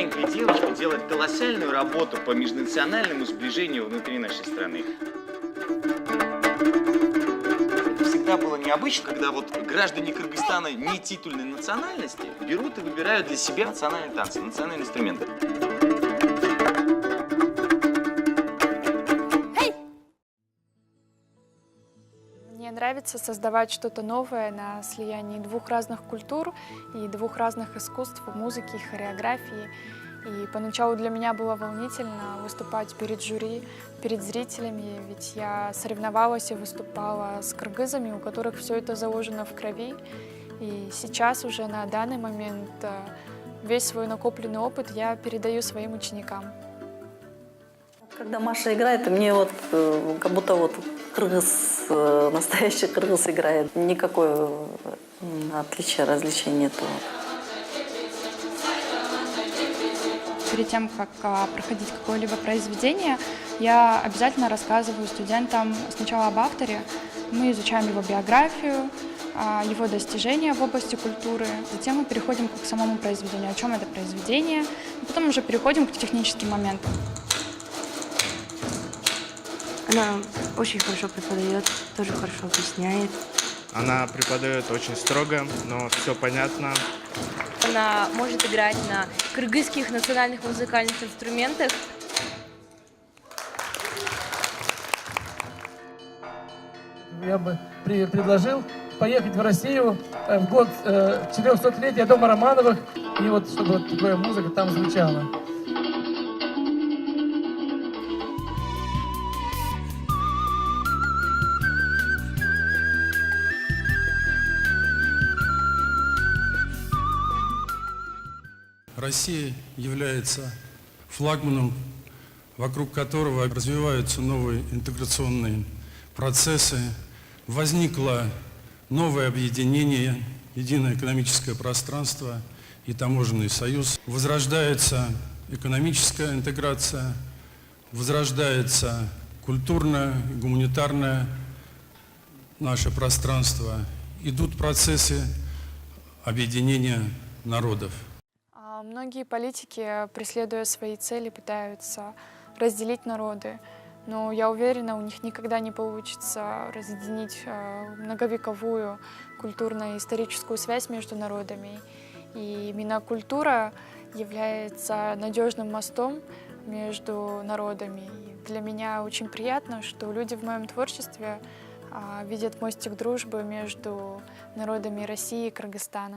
маленькая девочка делает колоссальную работу по межнациональному сближению внутри нашей страны. Это всегда было необычно, когда вот граждане Кыргызстана не титульной национальности берут и выбирают для себя национальные танцы, национальные инструменты. Мне нравится создавать что-то новое на слиянии двух разных культур и двух разных искусств, музыки, хореографии. И поначалу для меня было волнительно выступать перед жюри, перед зрителями, ведь я соревновалась и выступала с кыргызами, у которых все это заложено в крови. И сейчас уже на данный момент весь свой накопленный опыт я передаю своим ученикам. Когда Маша играет, мне вот как будто вот кыргыз, настоящий кыргыз играет. Никакой отличия, различия нету. Перед тем, как проходить какое-либо произведение, я обязательно рассказываю студентам сначала об авторе. Мы изучаем его биографию, его достижения в области культуры. Затем мы переходим к самому произведению, о чем это произведение. И потом уже переходим к техническим моментам. Она очень хорошо преподает, тоже хорошо объясняет. Она преподает очень строго, но все понятно. Она может играть на кыргызских национальных музыкальных инструментах. Я бы предложил поехать в Россию в год 400-летия дома Романовых, и вот чтобы вот такая музыка там звучала. Россия является флагманом, вокруг которого развиваются новые интеграционные процессы. Возникло новое объединение, единое экономическое пространство и таможенный союз. Возрождается экономическая интеграция, возрождается культурное, гуманитарное наше пространство. Идут процессы объединения народов. Многие политики, преследуя свои цели, пытаются разделить народы, но я уверена, у них никогда не получится разъединить многовековую культурно-историческую связь между народами. И именно культура является надежным мостом между народами. И для меня очень приятно, что люди в моем творчестве видят мостик дружбы между народами России и Кыргызстана.